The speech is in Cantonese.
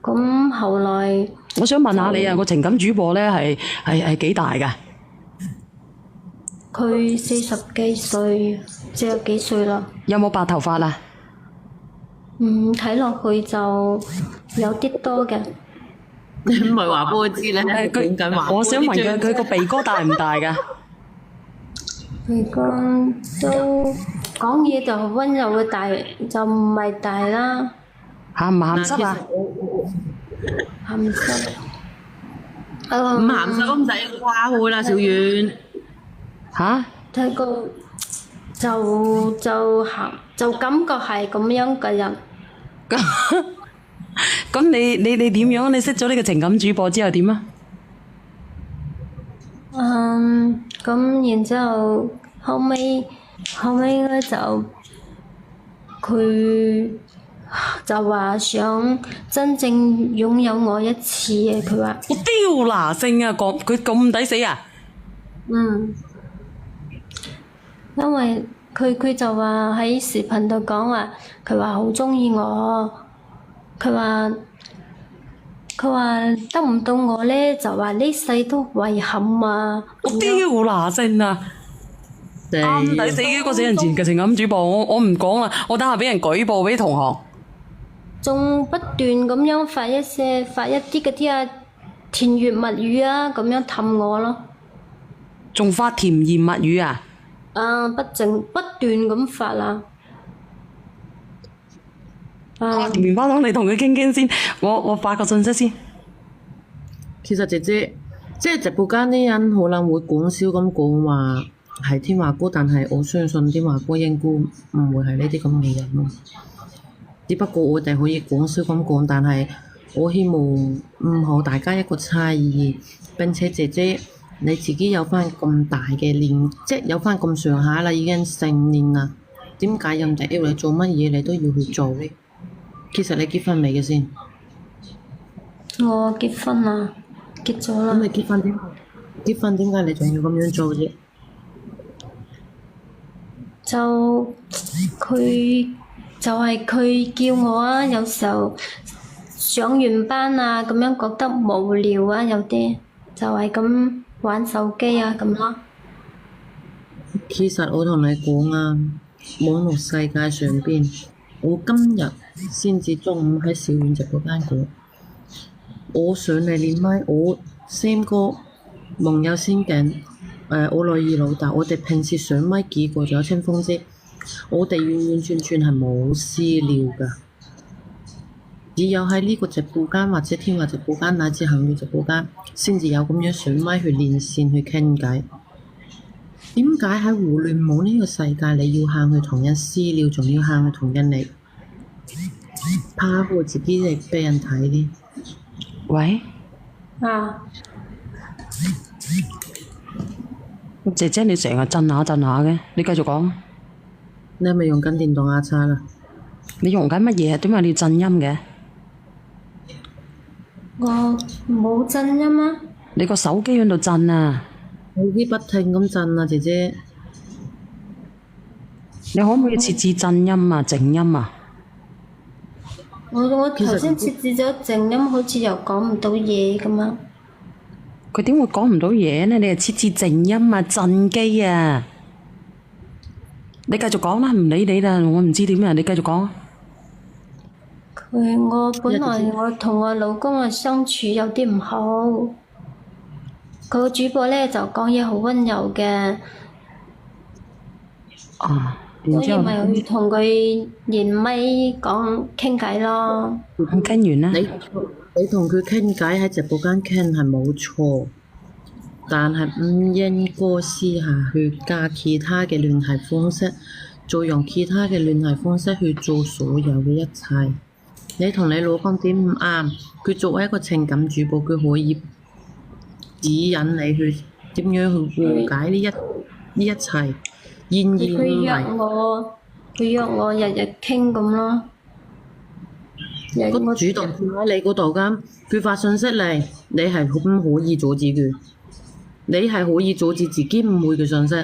咁後來我想問下你啊，個情感主播咧係幾大㗎？佢40幾歲，40幾歲啦。有冇白頭髮啊？睇落去就有啲多嘅。你唔係話俾我知咧，講緊話。我想問佢個鼻哥大唔大㗎？鼻哥都講嘢就溫柔嘅大，就唔係大啦。鹹唔鹹濕啊？鹹濕。唔鹹濕都唔使誇佢啦，小遠。吓？睇個就感覺係咁樣嘅人。咁你點樣？你識咗呢個情感主播之後點啊？咁然之後後尾咧就佢就話想真正擁有我一次嘅，佢話。我丟嗱聲啊！佢咁抵死啊！因為佢就話喺視頻度講話，佢話好鍾意我，佢話得唔到我咧，就話呢世都遺憾啊！我丟嗱聲啊！啱抵死嘅個死人前嘅情感主播，我唔講啦，我等下俾人舉報俾同行。仲不斷咁樣發一啲嗰啲甜言蜜語啊，咁樣氹我咯。仲發甜言蜜語啊？不斷咁發啦。棉花糖，你同佢傾傾先，我發個信息先。其實姐姐，即係直播間啲人可能會講笑咁講話係天華哥，但係我相信天華哥應該唔會係呢啲咁嘅人咯。只不過我哋可以講笑咁講，但係我希望唔好大家一個差異。並且姐姐你自己有翻咁大嘅年，即係有翻咁上下啦，已經成年啦。點解人哋要你做乜嘢，你都要去做呢？其實你結婚未嘅先？我結婚啦，結咗啦。咁你結婚點解你仲要咁樣做啫？就係佢叫我啊，有時候上完班啊，咁樣覺得無聊啊，有啲就係咁玩手機啊咁咯。其實我同你講啊，網絡世界上邊，我今日先至中午喺小遠直播間講，我上嚟練麥，我Sam哥、網友先勁，我女兒老豆，我哋平時上麥幾個，仲有清風姐，我哋完完全全係冇私聊㗎，只有喺呢個直播間或者天華直播間乃至行月直播間，先至有咁樣上麥去連線去傾偈。點解喺互聯網呢個世界，你要喊去同人私聊，仲要喊去同人嚟怕過自己嚟俾人睇呢？喂？姐姐你成日震下嘅，你繼續講。你係咪用緊電動牙刷啦？你用緊乜嘢？點解你要震音嘅？我冇震音啊！你個手機喺度震啊！手機不停咁震啊，姐姐。你可唔可以設置震音啊、靜音啊？我頭先設置咗靜音，好似又講唔到嘢咁啊！佢點會講唔到嘢呢？你係設置靜音啊、震機啊！你繼續講啦，唔理你啦，我唔知點啊！你繼續講。我本來我同我老公嘅相處有啲唔好，佢個主播咧就講嘢好溫柔嘅，所以咪去同佢連咪講傾偈咯。咁傾完啦。你同佢傾偈喺直播間傾係冇錯，但係唔應該私下去加其他嘅聯繫方式，再用其他嘅聯繫方式去做所有嘅一切。你同你老公點唔啱？佢作為一個情感主播，佢可以指引你去點樣去和解呢一切。然而佢約我日日傾咁咯。佢主動喺你嗰度㗎，佢發信息嚟，你係唔可以阻止佢，你係可以阻止自己唔會嘅信息。